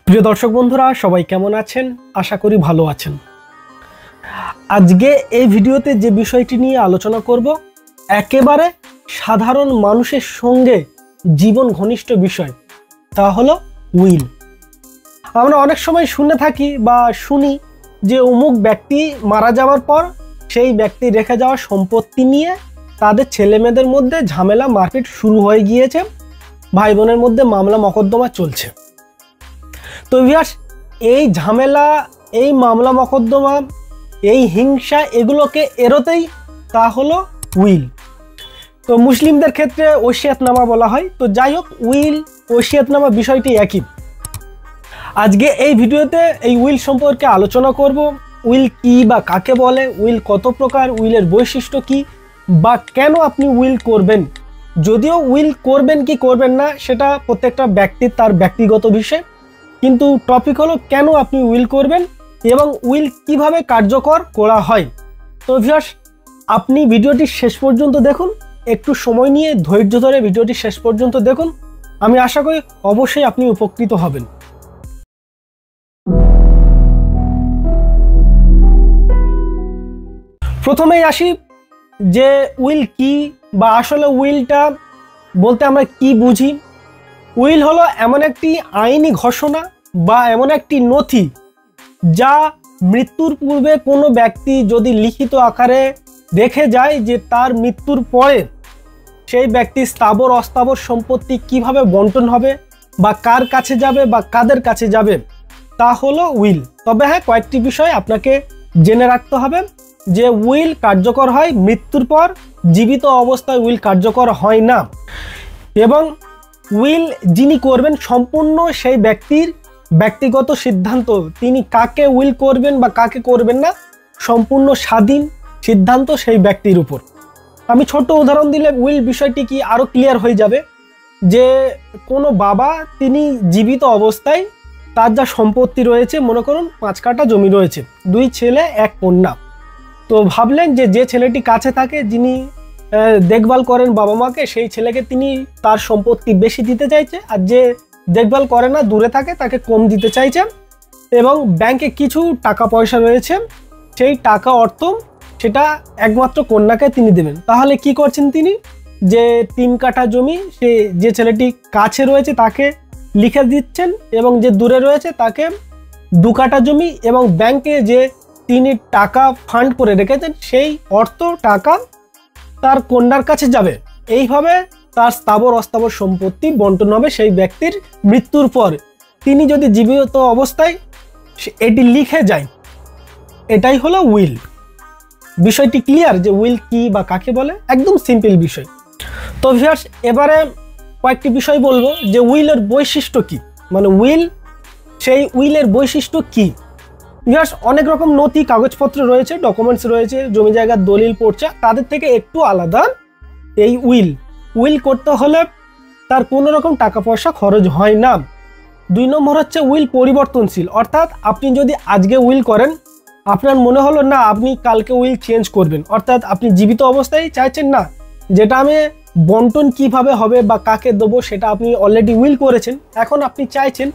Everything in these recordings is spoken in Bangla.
প্রিয় দর্শক বন্ধুরা, সবাই কেমন আছেন? আশা করি ভালো আছেন। আজকে এই ভিডিওতে যে বিষয়টি নিয়ে আলোচনা করব, একেবারে সাধারণ মানুষের সঙ্গে জীবন ঘনিষ্ঠ বিষয়, তা হলো উইল। আমরা অনেক সময় শুনে থাকি বা শুনি যে অমুক ব্যক্তি মারা যাওয়ার পর সেই ব্যক্তি রেখে যাওয়া সম্পত্তি নিয়ে তাদের ছেলেমেয়েদের মধ্যে ঝামেলা মারপিট শুরু হয়ে গিয়েছে, ভাই বোনের মধ্যে মামলা মকদ্দমা চলছে। তো ভিউয়ার্স, এই ঝামেলা, এই মামলা মকদ্দমা, এই হিংসা, এগুলোকে এড়োতেই তা হলো উইল। তো মুসলিমদের ক্ষেত্রে ওসিয়তনামা বলা হয়। তো যাই হোক, উইল ওসিয়তনামা বিষয়টি একই। আজকে এই ভিডিওতে এই উইল সম্পর্কে আলোচনা করব। উইল কি বা কাকে বলে, উইল কত প্রকার, উইলের বৈশিষ্ট্য কি, বা কেন আপনি উইল করবেন। যদিও উইল করবেন কি করবেন না সেটা প্রত্যেকটা ব্যক্তির তার ব্যক্তিগত বিষয়, কিন্তু টপিক হলো কেন আপনি উইল করবেন এবং উইল কিভাবে কার্যকর করা হয়। তো ভিউয়ার্স, আপনি ভিডিওটি শেষ পর্যন্ত দেখুন, একটু সময় নিয়ে ধৈর্য ধরে ভিডিওটি শেষ পর্যন্ত দেখুন। আমি আশা করি অবশ্যই আপনি উপকৃত হবেন। প্রথমেই আসি যে উইল কি, বা আসলে উইলটা বলতে আমরা কি বুঝি। উইল হলো এমন একটি আইনি ঘোষণা বা এমন একটি নথি যা মৃত্যুর পূর্বে কোনো ব্যক্তি যদি লিখিত আকারে রেখে যায় যে তার মৃত্যুর পরে সেই ব্যক্তির স্থাবর অস্থাবর সম্পত্তি কিভাবে বন্টন হবে বা কার কাছে যাবে বা কাদের কাছে যাবে, তা হলো উইল। তবে হ্যাঁ, কয়েকটি বিষয় আপনাকে জেনে রাখতে হবে যে উইল কার্যকর হয় মৃত্যুর পর, জীবিত অবস্থায় উইল কার্যকর হয় না। এবং উইল যিনি করবেন সম্পূর্ণ সেই ব্যক্তির ব্যক্তিগত সিদ্ধান্ত, তিনি কাকে উইল করবেন বা কাকে করবেন না সম্পূর্ণ স্বাধীন সিদ্ধান্ত সেই ব্যক্তির উপর। আমি ছোট উদাহরণ দিলে উইল বিষয়টি কি আরও ক্লিয়ার হয়ে যাবে। যে কোনো বাবা, তিনি জীবিত অবস্থায় তার যা সম্পত্তি রয়েছে, মনে করুন 5 কাঠা জমি রয়েছে, 2 ছেলে 1 কন্যা। তো ভাবলেন যে ছেলেটি কাছে থাকে, যিনি দেখভাল করেন বাবা মাকে, সেই ছেলেকে তিনি তার সম্পত্তি বেশি দিতে চাইছে, আর যে দেখভাল করে না, দূরে থাকে, তাকে কম দিতে চাইছে। এবং ব্যাংকে কিছু টাকা পয়সা রয়েছে, সেই টাকা অর্থ সেটা একমাত্র কন্যাকে তিনি দেবেন। তাহলে কি করছেন তিনি, যে 3 কাঠা জমি সে যে ছেলেটি কাছে রয়েছে তাকে লিখে দিচ্ছেন, এবং যে দূরে রয়েছে তাকে 2 কাঠা জমি, এবং ব্যাংকে যে তিনি টাকা ফান্ড করে রেখেছেন সেই অর্থ টাকা তার কন্যার কাছে যাবে। এইভাবে তার স্থাবর অস্থাবর সম্পত্তি বন্টন হবে সেই ব্যক্তির মৃত্যুর পর। তিনি যদি জীবিত অবস্থায় এটি লিখে যায়, এটাই হলো উইল। বিষয়টি ক্লিয়ার যে উইল কি বা কাকে বলে, একদম সিম্পল বিষয়। তো ভিউয়ার্স, এবারে কয়েকটি বিষয় বলবো যে উইলের বৈশিষ্ট্য কি, মানে উইল, সেই উইলের বৈশিষ্ট্য কি। ভিউয়ার্স, অনেক রকম নথি কাগজপত্র রয়েছে, ডকুমেন্টস রয়েছে, জমি জায়গার দলিল পড়ছে, তাদের থেকে একটু আলাদা এই উইল। উইল করতে হলে তার কোনো রকম টাকা পয়সা খরচ হয় না। 2 নম্বর হচ্ছে উইল পরিবর্তনশীল, অর্থাৎ আপনি যদি আজকে উইল করেন, আপনার মনে হলো না আপনি কালকে উইল চেঞ্জ করবেন, অর্থাৎ আপনি জীবিত অবস্থায় চাইছেন না যেটা আমি বন্টন কিভাবে হবে বা কাকে দেবো সেটা আপনি অলরেডি উইল করেছেন, এখন আপনি চাইছেন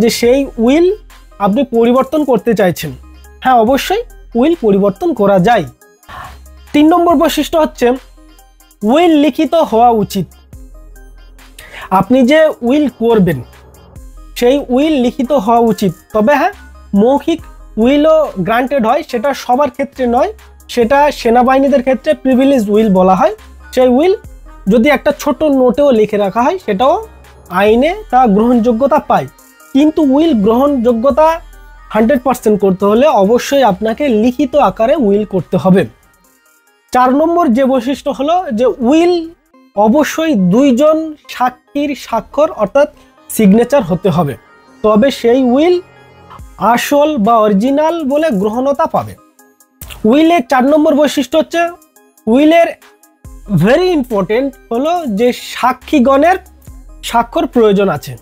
যে সেই উইল আপনি পরিবর্তন করতে চাইছেন। হ্যাঁ, অবশ্যই উইল পরিবর্তন করা যায়। 3 নম্বর বৈশিষ্ট্য হচ্ছে উইল লিখিত হওয়া উচিত। আপনি যে উইল করবেন সেই উইল লিখিত হওয়া উচিত। তবে হ্যাঁ, মৌখিক উইলও গ্রান্টেড হয়, সেটা সবার ক্ষেত্রে নয়, সেটা সেনাবাহিনীদের ক্ষেত্রে প্রিভিলেজ উইল বলা হয়। সেই উইল যদি একটা ছোট নোটেও লিখে রাখা হয়, সেটাও আইনে তা গ্রহণযোগ্যতা পায়। কিন্তু উইল গ্রহণযোগ্যতা 100% করতে হলে অবশ্যই আপনাকে লিখিত আকারে উইল করতে হবে। 4 নম্বর যে বৈশিষ্ট্য হলো যে উইল অবশ্যই 2 জন সাক্ষীর স্বাক্ষর অর্থাৎ সিগনেচার হতে হবে, তবে সেই উইল আসল বা অরিজিনাল বলে গ্রহণতা পাবে। উইলের 4 নম্বর বৈশিষ্ট্য হচ্ছে উইলের ভেরি ইম্পর্টেন্ট হলো যে সাক্ষীগণের স্বাক্ষর প্রয়োজন আছে,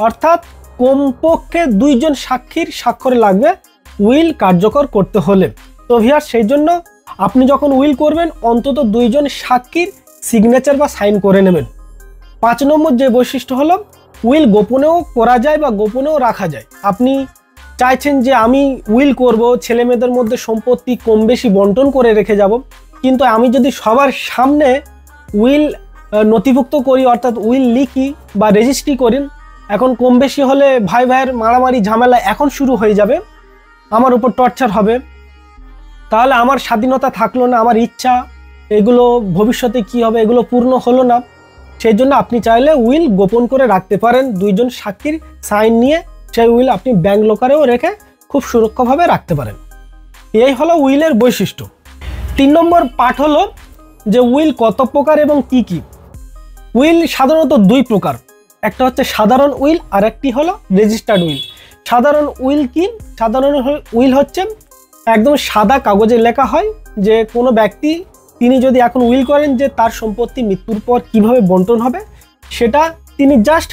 অর্থাৎ কমপক্ষে 2 জন সাক্ষীর স্বাক্ষর লাগবে উইল কার্যকর করতে হলে। তো ভিউয়ার্স, সেই জন্য আপনি যখন উইল করবেন অন্তত 2 জন সাক্ষীর সিগনেচার বা সাইন করে নেবেন। 5 নম্বর যে বৈশিষ্ট্য হলো উইল গোপনেও করা যায় বা গোপনেও রাখা যায়। আপনি চাইছেন যে আমি উইল করব, ছেলে মেয়েদের মধ্যে সম্পত্তি কম বেশি বন্টন করে রেখে যাব, কিন্তু আমি যদি সবার সামনে উইল নথিভুক্ত করি অর্থাৎ উইল লিখি বা রেজিস্ট্রি করি, এখন কম বেশি হলে ভাই ভাইয়ের মারামারি ঝামেলা এখন শুরু হয়ে যাবে, আমার উপর টর্চার হবে, তাহলে আমার স্বাধীনতা থাকলো না, আমার ইচ্ছা এগুলো ভবিষ্যতে কি হবে এগুলো পূর্ণ হলো না। সেই জন্য আপনি চাইলে উইল গোপন করে রাখতে পারেন, দুইজন সাক্ষীর সাইন নিয়ে সেই উইল আপনি ব্যাংক লকারেও রেখে খুব সুরক্ষাভাবে রাখতে পারেন। এই হলো উইলের বৈশিষ্ট্য। 3 নম্বর পার্ট হলো যে উইল কত প্রকার এবং কি কি। উইল সাধারণত 2 প্রকার, একটা হচ্ছে সাধারণ উইল আর একটি হলো রেজিস্টার্ড উইল। সাধারণ উইল কি? সাধারণ উইল হচ্ছে একদম সাদা কাগজে লেখা হয় যে কোনো ব্যক্তি তিনি যদি এখন উইল করেন যে তার সম্পত্তি মৃত্যুর পর কিভাবে বন্টন হবে, সেটা তিনি জাস্ট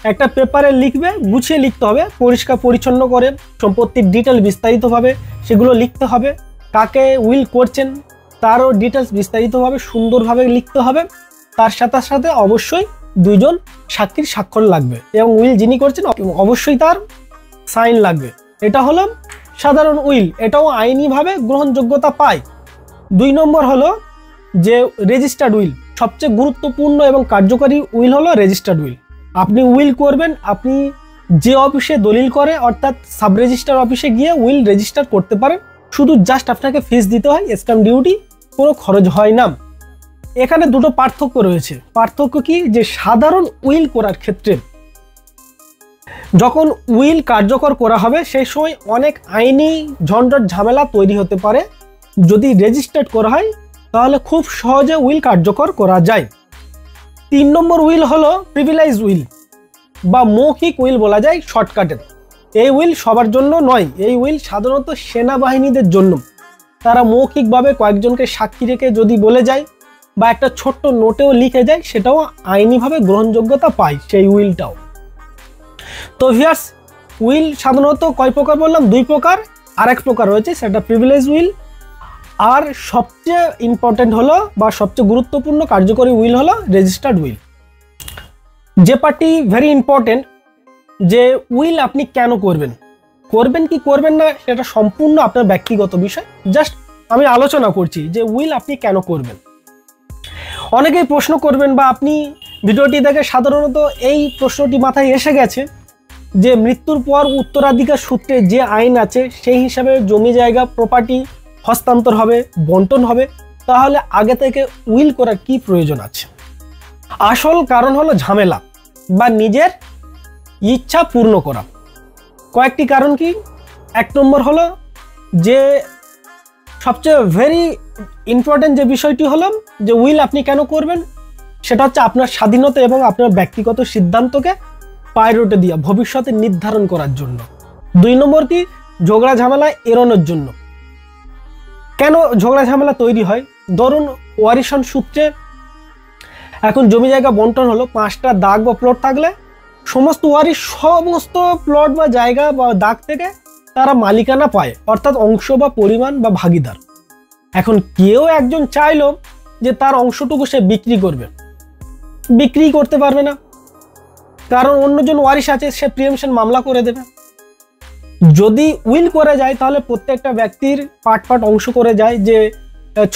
একটা পেপারে লিখবে, গুছিয়ে লিখতে হবে, পরিষ্কার পরিচ্ছন্ন করে সম্পত্তির ডিটেল বিস্তারিতভাবে সেগুলো লিখতে হবে, কাকে উইল করছেন তারও ডিটেলস বিস্তারিতভাবে সুন্দরভাবে লিখতে হবে। তার সাথে সাথে অবশ্যই 2 জন সাক্ষীর স্বাক্ষর লাগবে এবং উইল যিনি করছেন অবশ্যই তার সাইন লাগবে। এটা হলো সাধারণ উইল, এটাও আইনিভাবে গ্রহণযোগ্যতা পায়। 2 নম্বর হলো যে রেজিস্টার্ড উইল। সবচেয়ে গুরুত্বপূর্ণ এবং কার্যকরী উইল হলো রেজিস্টার্ড উইল। আপনি উইল করবেন, আপনি যে অফিসে দলিল করে অর্থাৎ সাব রেজিস্টার অফিসে গিয়ে উইল রেজিস্টার করতে পারেন, শুধু জাস্ট আপনাকে ফিস দিতে হয়, স্ট্যাম্প ডিউটি, কোনো খরচ হয় না। এখানে 2টো পার্থক্য রয়েছে। পার্থক্য কি? যে সাধারণ উইল করার ক্ষেত্রে যখন উইল কার্যকর করা হবে সেই সময় অনেক আইনি ঝঞ্ঝট ঝামেলা তৈরি হতে পারে। যদি রেজিস্টার্ড করা হয় তাহলে খুব সহজে উইল কার্যকর করা যায়। 3 নম্বর উইল হলো প্রিভিলেজ উইল বা মৌখিক উইল বলা যায় শর্টকাটে। এই উইল সবার জন্য নয়, এই উইল সাধারণত সেনাবাহিনীদের জন্য। তারা মৌখিকভাবে কয়েকজনকে সাক্ষী রেখে যদি বলে যায় বা একটা ছোট্ট নোটেও লিখে যায়, সেটাও আইনিভাবে গ্রহণযোগ্যতা পায় সেই উইলটাও। তো ভিউয়ার্স, উইল সাধারণত কয় প্রকার বললাম? 2 প্রকার। আর এক প্রকার রয়েছে সেটা প্রিভিলেজ উইল। আর সবচেয়ে ইম্পর্টেন্ট হলো বা সবচেয়ে গুরুত্বপূর্ণ কার্যকরী উইল হলো রেজিস্টার্ড উইল। যে পার্টি ভেরি ইম্পর্টেন্ট, যে উইল আপনি কেন করবেন, করবেন কি করবেন না সেটা সম্পূর্ণ আপনার ব্যক্তিগত বিষয়। জাস্ট আমি আলোচনা করছি যে উইল আপনি কেন করবেন। অনেকেই প্রশ্ন করবেন বা আপনি ভিডিওটি দেখে সাধারণত এই প্রশ্নটি মাথায় এসে গেছে যে মৃত্যুর পর উত্তরাধিকার সূত্রে যে আইন আছে সেই হিসাবে জমি জায়গা প্রপার্টি হস্তান্তর হবে, বন্টন হবে, তাহলে আগে থেকে উইল করার কি প্রয়োজন আছে? আসল কারণ হলো ঝামেলা বা নিজের ইচ্ছা পূর্ণ করা। কয়েকটি কারণ কি? 1 নম্বর হলো যে সবচেয়ে ভেরি ইম্পর্টেন্ট যে বিষয়টি হলো যে উইল আপনি কেন করবেন, সেটা হচ্ছে আপনার স্বাধীনতা এবং আপনার ব্যক্তিগত সিদ্ধান্তকে প্রায়োরিটি দিয়ে ভবিষ্যতে নির্ধারণ করার জন্য। 2 নম্বর কি? ঝগড়া ঝামেলা এড়ানোর জন্য। কেন ঝগড়া ঝামেলা তৈরি হয়? ধরুন ওয়ারিশন সূত্রে এখন জমি জায়গা বন্টন হলো, 5টা দাগ বা প্লট থাকলে সমস্ত ওয়ারিশ সমস্ত প্লট বা জায়গা বা দাগ থেকে তারা মালিকানা পায়, অর্থাৎ অংশ বা পরিমাণ বা ভাগিদার। এখন কেউ একজন চাইলো যে তার অংশটুকু সে বিক্রি করবে, বিক্রি করতে পারবে না, কারণ অন্যজন ওয়ারিশ আছে, সে প্রিএমশন মামলা করে দেবে। যদি উইল করে যায় তাহলে প্রত্যেকটা ব্যক্তির পার্ট অংশ করে যায়, যে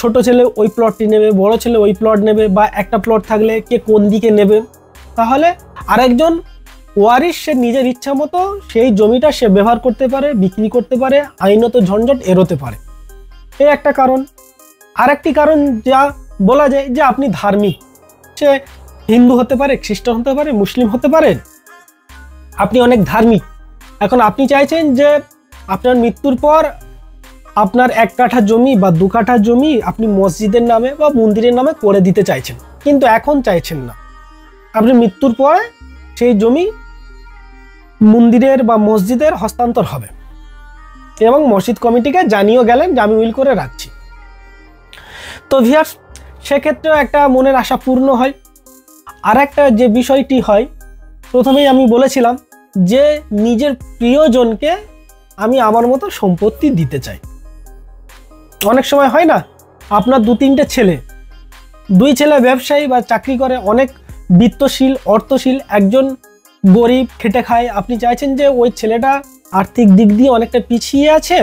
ছোট ছেলে ওই প্লটটি নেবে, বড় ছেলে ওই প্লট নেবে, বা একটা প্লট থাকলে কে কোন দিকে নেবে। তাহলে আরেকজন ওয়ারিশ সে নিজের ইচ্ছা মতো সেই জমিটা সে ব্যবহার করতে পারে, বিক্রি করতে পারে, আইনত ঝঞ্ঝট এড়োতে পারে। এই একটা কারণ। আরেকটি কারণ যা বলা যায় যে আপনি ধার্মিক, সে হিন্দু হতে পারে, খ্রিস্টান হতে পারে, মুসলিম হতে পারে, আপনি অনেক ধার্মিক। এখন আপনি চাইছেন যে আপনার মৃত্যুর পর আপনার 1 কাঠা জমি বা 2 কাঠা জমি আপনি মসজিদের নামে বা মন্দিরের নামে করে দিতে চাইছেন, কিন্তু এখন চাইছেন না। আপনি মৃত্যুর পরে সেই জমি মন্দিরের বা মসজিদের হস্তান্তর হবে এবং মসজিদ কমিটিকে জানিয়ে গেলেন যে আমি উইল করে রাখছি। তো ভিউয়ার্স, সেক্ষেত্রেও একটা মনের আশা পূর্ণ হয়। আর একটা যে বিষয়টি হয়, প্রথমেই আমি বলেছিলাম যে নিজের প্রিয়জনকে আমি আমার মতো সম্পত্তি দিতে চাই। অনেক সময় হয় না, আপনার 2-3টে ছেলে, 2 ছেলে ব্যবসায়ী বা চাকরি করে, অনেক বিত্তশীল অর্থশীল, একজন গরিব, খেটে খায়, আপনি চাইছেন যে ওই ছেলেটা আর্থিক দিক দিয়ে অনেকটা পিছিয়ে আছে,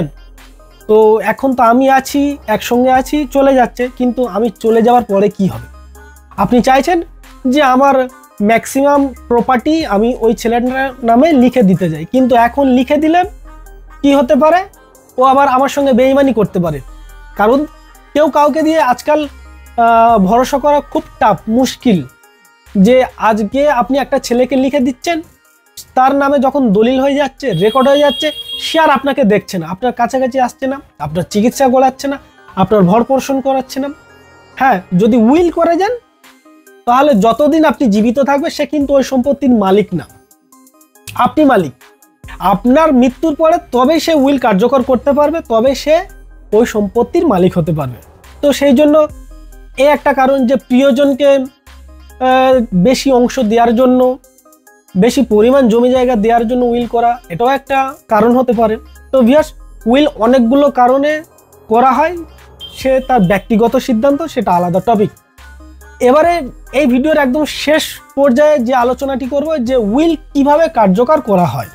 তো এখন তো আমি আছি, একসঙ্গে আছি, চলে যাচ্ছে, কিন্তু আমি চলে যাওয়ার পরে কি হবে? আপনি চাইছেন যে আমার ম্যাক্সিমাম প্রপার্টি আমি ওই ছেলেটার নামে লিখে দিতে যাই, কিন্তু এখন লিখে দিলে কি হতে পারে? ও আবার আমার সঙ্গে বেইমানি করতে পারে। কারণ কেউ কাউকে দিয়ে আজকাল ভরসা করা খুব টাফ, মুশকিল। যে আজকে আপনি একটা ছেলেকে লিখে দিচ্ছেন, তার নামে যখন দলিল হয়ে যাচ্ছে, রেকর্ড হয়ে যাচ্ছে, সে আর আপনাকে দেখছে না, আপনার কাছাকাছি আসছে না, আপনার চিকিৎসা করাচ্ছে না, আপনার ভরণ-পোষণ করাচ্ছে না। হ্যাঁ, যদি উইল করে যান তাহলে যতদিন আপনি জীবিত থাকবে সে কিন্তু ওই সম্পত্তির মালিক না, আপনি মালিক। আপনার মৃত্যুর পরে তবেই সে উইল কার্যকর করতে পারবে, তবে সে ওই সম্পত্তির মালিক হতে পারবে। তো সেই জন্য এই একটা কারণ যে প্রিয়জনকে বেশি অংশ দেওয়ার জন্য, বেশি পরিমাণ জমি জায়গা দেওয়ার জন্য উইল করা, এটাও একটা কারণ হতে পারে। তো ভিউয়ার্স, উইল অনেকগুলো কারণে করা হয়, সে তার ব্যক্তিগত সিদ্ধান্ত, সেটা আলাদা টপিক। এবারে এই ভিডিওর একদম শেষ পর্যায়ে যে আলোচনাটি করব, যে উইল কিভাবে কার্যকর করা হয়।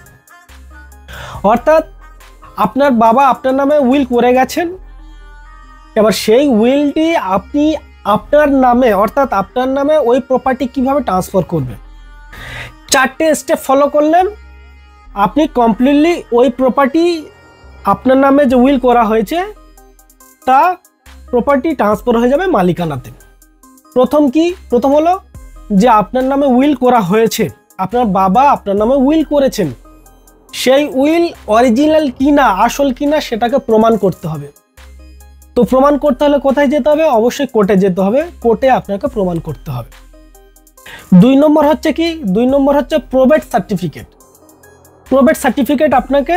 অর্থাৎ আপনার বাবা আপনার নামে উইল করে গেছেন, এবার সেই উইলটি আপনি আপনার নামে, অর্থাৎ আপনার নামে ওই প্রপার্টি কিভাবে ট্রান্সফার করবে। 4টে স্টেপ ফলো করলেন আপনি কমপ্লিটলি ওই প্রপার্টি, আপনার নামে যে উইল করা হয়েছে তা প্রপার্টি ট্রান্সফার হয়ে যাবে মালিকানাতে। প্রথম হলো যে আপনার নামে উইল করা হয়েছে, আপনার বাবা আপনার নামে উইল করেছেন, সেই উইল অরিজিনাল কিনা, আসল কিনা, সেটাকে প্রমাণ করতে হবে। তো প্রমাণ করতে হলে কোথায় যেতে হবে? অবশ্যই কোর্টে যেতে হবে, কোর্টে আপনাকে প্রমাণ করতে হবে। 2 নম্বর হচ্ছে কি? 2 নম্বর হচ্ছে প্রবেট সার্টিফিকেট। প্রবেট সার্টিফিকেট আপনাকে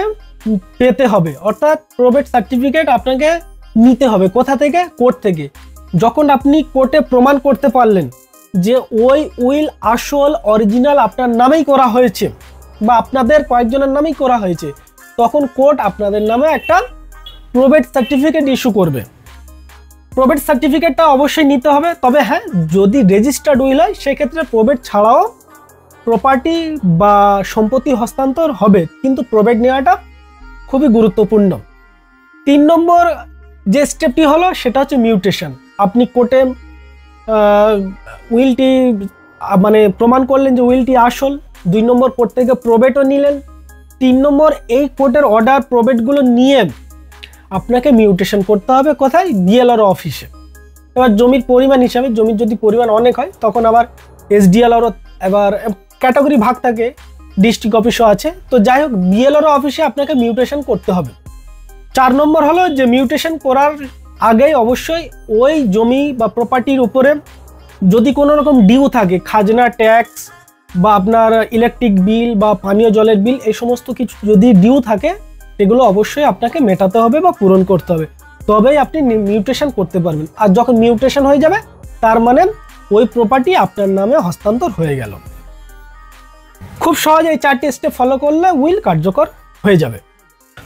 পেতে হবে, অর্থাৎ প্রবেট সার্টিফিকেট আপনাকে নিতে হবে। কোথা থেকে? কোর্ট থেকে। যখন আপনি কোর্টে প্রমাণ করতে পারলেন যে ওই উইল আসল অরিজিনাল আপনার নামেই করা হয়েছে বা আপনাদের কয়েকজনের নামেই করা হয়েছে, তখন কোর্ট আপনাদের নামে একটা প্রবেট সার্টিফিকেট ইস্যু করবে। প্রবেট সার্টিফিকেটটা অবশ্যই নিতে হবে। তবে হ্যাঁ, যদি রেজিস্টার্ড উইল হয় সেক্ষেত্রে প্রবেট ছাড়াও প্রপার্টি বা সম্পত্তি হস্তান্তর হবে, কিন্তু প্রবেট নেওয়াটা খুবই গুরুত্বপূর্ণ। 3 নম্বর যে স্টেপটি হলো সেটা হচ্ছে মিউটেশন। আপনি কোর্টে উইলটি মানে প্রমাণ করলেন যে উইলটি আসল। 2 নম্বর কোর্ট থেকে প্রবেটও নিলেন। 3 নম্বর এই কোর্টের অর্ডার প্রবেটগুলো নিয়ে আপনাকে মিউটেশন করতে হবে। কোথায়? বিএলআর অফিসে। এবার জমির পরিমাণ হিসাবে, জমির যদি পরিমাণ অনেক হয় তখন আবার এসডিএলআরও, এবার ক্যাটাগরি ভাগ থাকে, ডিস্ট্রিক্ট অফিসও আছে। তো যাই হোক, বিএলআর অফিসে আপনাকে মিউটেশন করতে হবে। 4 নম্বর হলো যে মিউটেশন করার আগেই অবশ্যই ওই জমি বা প্রপার্টির উপরে যদি কোনো রকম ডিউ থাকে, খাজনা, ট্যাক্স বা আপনার ইলেকট্রিক বিল বা পানীয় জলের বিল, এই সমস্ত কিছু যদি ডিউ থাকে সেগুলো অবশ্যই আপনাকে মেটাতে হবে বা পূরণ করতে হবে, তবেই আপনি মিউটেশন করতে পারবেন। আর যখন মিউটেশন হয়ে যাবে তার মানে ওই প্রপার্টি আপনার নামে হস্তান্তর হয়ে গেল। খুব সহজে এই 4টি স্টেপ ফলো করলে উইল কার্যকর হয়ে যাবে।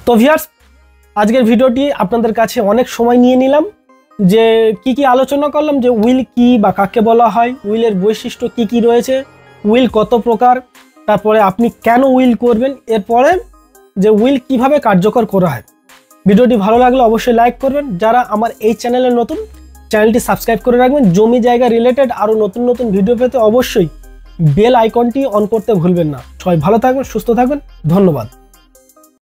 তো ভিউয়ার্স, আজকের ভিডিওটি আপনাদের কাছে অনেক সময় নিয়ে নিলাম, যে কি কি আলোচনা করলাম, যে উইল কি বা কাকে বলা হয়, উইলের বৈশিষ্ট্য কি কি রয়েছে, উইল কত প্রকার, তারপরে আপনি কেন উইল করবেন, এরপরে যে উইল কিভাবে কার্যকর করা হয়। ভিডিওটি ভালো লাগলে অবশ্যই লাইক করবেন। যারা আমার এই চ্যানেলে নতুন, চ্যানেলটি সাবস্ক্রাইব করে রাখবেন। জমি জায়গা রিলেটেড আরও নতুন নতুন ভিডিও পেতে অবশ্যই বেল আইকনটি অন করতে ভুলবেন না। সবাই ভালো থাকবেন, সুস্থ থাকবেন, ধন্যবাদ।